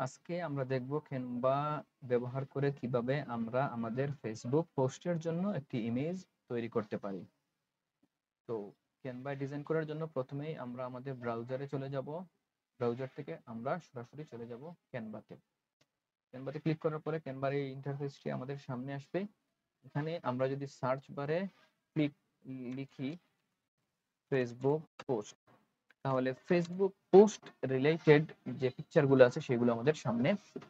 আজকে আমরা দেখব ক্যানভা ব্যবহার করে কিভাবে আমরা আমাদের ফেসবুক পোস্টের জন্য একটি ইমেজ তৈরি করতে পারি। তো ক্যানভা ডিজাইন করার জন্য প্রথমেই আমরা আমাদের ব্রাউজারে চলে যাব। ব্রাউজার থেকে আমরা সরাসরি চলে যাব ক্যানভাতে। ক্যানভাতে ক্লিক করার পরে ক্যানভার এই ইন্টারফেসটি আমাদের সামনে আসবে। এখানে আমরা যদি সার্চ বারে লিখি ফেসবুক পোস্ট, তাহলে ফেসবুক পোস্ট রিলেটেড যে পিকচারগুলো আছে সেগুলো আমাদের সামনে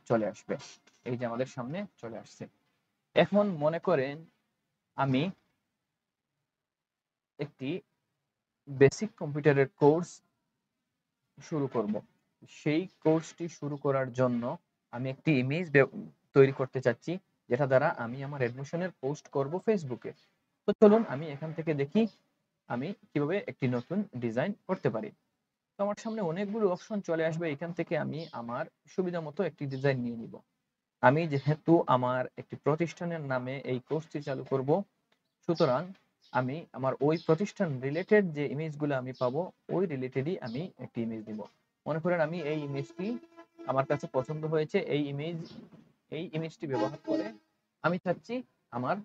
চলে আসবে। এই যে আমাদের সামনে চলে আসছে। এখন মনে করেন আমি একটি বেসিক কম্পিউটারের কোর্স শুরু করব। সেই কোর্সটি শুরু করার জন্য আমি একটি ইমেজ তৈরি করতে চাচ্ছি, যেটা দ্বারা আমি আমার অ্যাডমিশনের পোস্ট করব ফেসবুকে। তো চলুন আমি এখান থেকে দেখি আমি কিভাবে একটি নতুন ডিজাইন করতে পারি। তো আমার সামনে অনেকগুলো অপশন চলে আসবে। এখান থেকে আমি আমার সুবিধা মতো একটি ডিজাইন নিয়ে নিব। আমি যেহেতু আমার একটি প্রতিষ্ঠানের নামে এই কোর্সটি চালু করব, সুতরাং আমি আমার ওই প্রতিষ্ঠান রিলেটেড যে ইমেজগুলো আমি পাবো ওই রিলেটেডই আমি একটি ইমেজ দিব। মনে করেন আমি এই ইমেজটি আমার কাছে পছন্দ হয়েছে, এই ইমেজটি ব্যবহার করে আমি চাচ্ছি আমার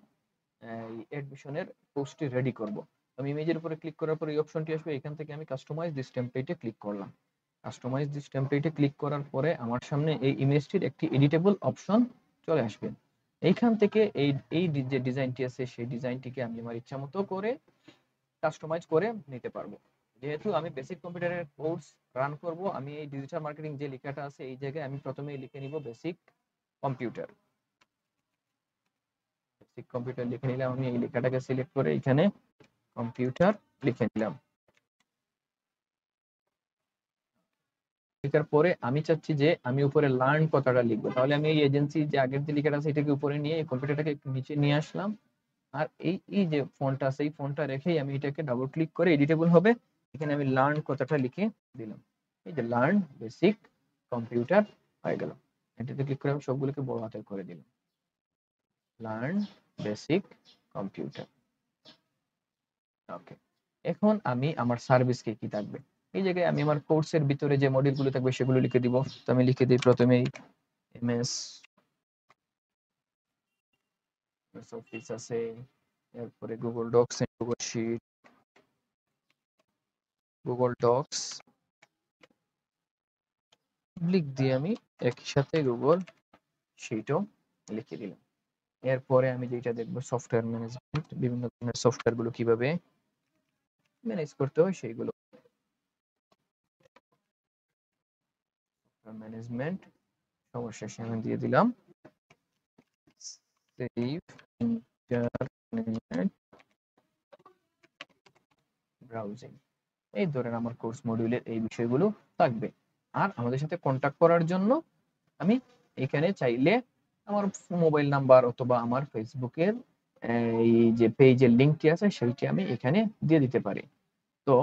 অ্যাডমিশনের পোস্টটি রেডি করব। আমি ইমেজের উপরে ক্লিক করার পর এই অপশনটি আসবে। এখান থেকে আমি কাস্টমাইজ দিস টেমপ্লেটে ক্লিক করলাম। কাস্টমাইজ দিস টেমপ্লেটে ক্লিক করার পরে আমার সামনে এই ইমেজটির একটি এডিটেবল অপশন চলে আসবে। এইখান থেকে এই যে ডিজাইনটি আছে সেই ডিজাইনটিকে আমি আমার ইচ্ছা মতো করে কাস্টমাইজ করে নিতে পারবো। যেহেতু আমি বেসিক কম্পিউটারের কোর্স রান করব, আমি এই ডিজিটাল মার্কেটিং যে লেখাটা আছে এই জায়গায় আমি প্রথমেই লিখে নিব বেসিক কম্পিউটার। বেসিক কম্পিউটার লিখে নিলাম। আমি এই লেখাটাকে সিলেক্ট করে এখানে কম্পিউটার লিখে নিলাম। লেখার পরে আমি চাচ্ছি যে আমি উপরে লার্ন কথাটা লিখবো। তাহলে আমি এই এজেন্সি যে আগের যে লেখাটা আছে এটাকে উপরে নিয়ে কম্পিউটারটাকে একটু নিচে নিয়ে আসলাম। আর এই যে ফন্টটা আছে এই ফন্টটা রেখেই আমি এটাকে ডাবল ক্লিক করে এডিটেবল হবে। এখানে আমি লার্ন কথাটা লিখে দিলাম। এই যে লার্ন বেসিক কম্পিউটার হয়ে গেল। এটাতে ক্লিক করে আমি সবগুলোকে বড় হাতের করে দিলাম। Learn basic computer. ওকে। এখন আমি আমার সার্ভিসকে কি থাকবে এই জায়গায় আমি আমার কোর্সের ভিতরে যে মডিউলগুলো থাকবে সেগুলো লিখে দিব। তো আমি লিখে দিই প্রথমেই এমএস অফিস আছে, এরপরে Google Docs, Google Sheet, Google Docs লিখ দিয়ে আমি একই সাথে গুগল শিটও লিখে দিলাম। এরপরে আমি যেটা দেখবো সফটওয়্যার ম্যানেজমেন্ট, বিভিন্ন ধরনের সফটওয়্যার গুলো কিভাবে ম্যানেজ করতে হয় সেইগুলো। ম্যানেজমেন্ট সর্বশেষে আমি দিয়ে দিলাম সেভ ইন্টারনেট ব্রাউজিং। এই ধরেন আমার কোর্স মডিউলের এই বিষয়গুলো থাকবে। আর আমাদের সাথে কন্ট্যাক্ট করার জন্য আমি এখানে চাইলে আমার মোবাইল নাম্বার অথবা আমার ফেসবুকের এই যে পেজের লিঙ্কটি আছে সেইটি আমি এখানে দিয়ে দিতে পারি। তো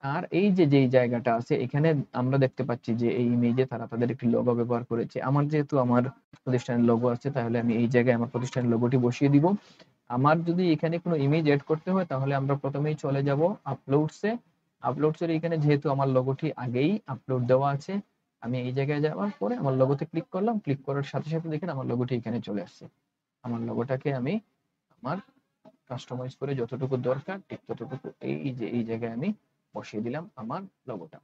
আর এই যে যেই জায়গাটা আছে এখানে আমরা দেখতে পাচ্ছি যে এই ইমেজে তারা তাদের একটি লোগো ব্যবহার করেছে। আমার যেহেতু আমার প্রতিষ্ঠানের লোগো আছে তাহলে আমি এই জায়গায় আমার প্রতিষ্ঠানের লোগোটি বসিয়ে দিব। আমার যদি এখানে কোনো ইমেজ এড করতে হয় তাহলে আমরা প্রথমেই চলে যাব আপলোডসে। আপলোডসের এখানে যেহেতু আমার লোগোটি আগেই আপলোড দেওয়া আছে, আমি এই জায়গায় যাওয়ার পরে আমার লোগোতে ক্লিক করলাম। ক্লিক করার সাথে সাথে দেখেন আমার লোগোটি এখানে চলে আসছে। আমার লোগোটাকে আমি আমার কাস্টমাইজ করে যতটুকু দরকার ঠিক ততটুকু এই যে এই জায়গায় আমি বসিয়ে দিলাম আমার লোগোটা।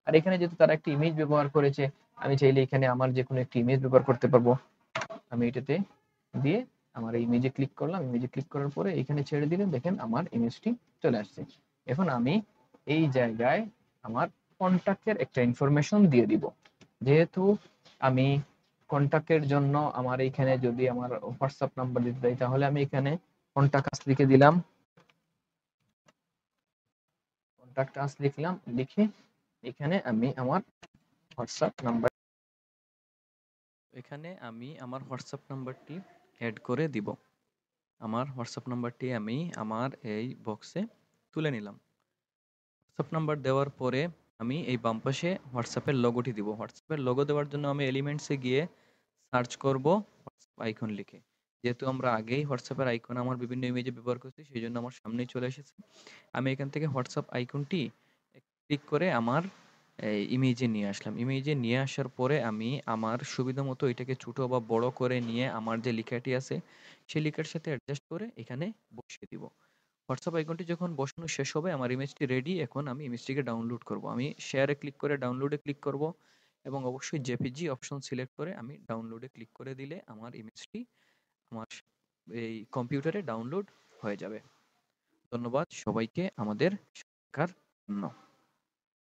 আর এখানে যেহেতু তারা একটি ইমেজ ব্যবহার করেছে, আমি চাইলে এখানে আমার যে কোনো একটি ইমেজ ব্যবহার করতে পারবো। আমি এটাতে দিয়ে আমার এই ইমেজে ক্লিক করলাম। ইমেজে ক্লিক করার পরে এখানে ছেড়ে দিলে দেখেন আমার ইমেজটি চলে আসছে। এখন আমি এই জায়গায় আমার কন্ট্যাক্টের একটা ইনফরমেশন দিয়ে দিব। যেহেতু আমি কন্ট্যাক্টের জন্য আমার এইখানে যদি আমার হোয়াটসঅ্যাপ নাম্বার দিতে চাই তাহলে আমি এখানে কন্ট্যাক্ট আস লিখে দিলাম। কন্ট্যাক্ট আস লিখলাম, লিখে এখানে আমি আমার হোয়াটসঅ্যাপ নাম্বার এখানে আমি আমার হোয়াটসঅ্যাপ নাম্বারটি অ্যাড করে দিব। আমার হোয়াটসঅ্যাপ নাম্বারটি আমি আমার এই বক্সে তুলে নিলাম। হোয়াটসঅ্যাপ নাম্বার দেওয়ার পরে আমি এই বাম পাশে হোয়াটসঅ্যাপের লোগোটি দিব। হোয়াটসঅ্যাপের লোগো দেওয়ার জন্য আমি এলিমেন্টসে গিয়ে সার্চ করব হোয়াটসঅ্যাপ আইকন লিখে। যেহেতু আমরা আগেই হোয়াটসঅ্যাপের আইকন আমার বিভিন্ন ইমেজে ব্যবহার করছি সেই জন্য আমার সামনেই চলে এসেছে। আমি এখান থেকে হোয়াটসঅ্যাপ আইকনটি ক্লিক করে আমার এই ইমেজে নিয়ে আসলাম। ইমেজে নিয়ে আসার পরে আমি আমার সুবিধা মতো এটাকে ছোট বা বড় করে নিয়ে আমার যে লেখাটি আছে সেই লেখার সাথে অ্যাডজাস্ট করে এখানে বসিয়ে দিব। হোয়াটসঅ্যাপ আইকনটি যখন বসানো শেষ হবে আমার ইমেজটি রেডি। এখন আমি ইমেজটিকে ডাউনলোড করব। আমি শেয়ারে ক্লিক করে ডাউনলোডে ক্লিক করব এবং অবশ্যই জেপিজি অপশন সিলেক্ট করে আমি ডাউনলোডে ক্লিক করে দিলে আমার ইমেজটি আমার এই কম্পিউটারে ডাউনলোড হয়ে যাবে। ধন্যবাদ সবাইকে আমাদের শেখার জন্য।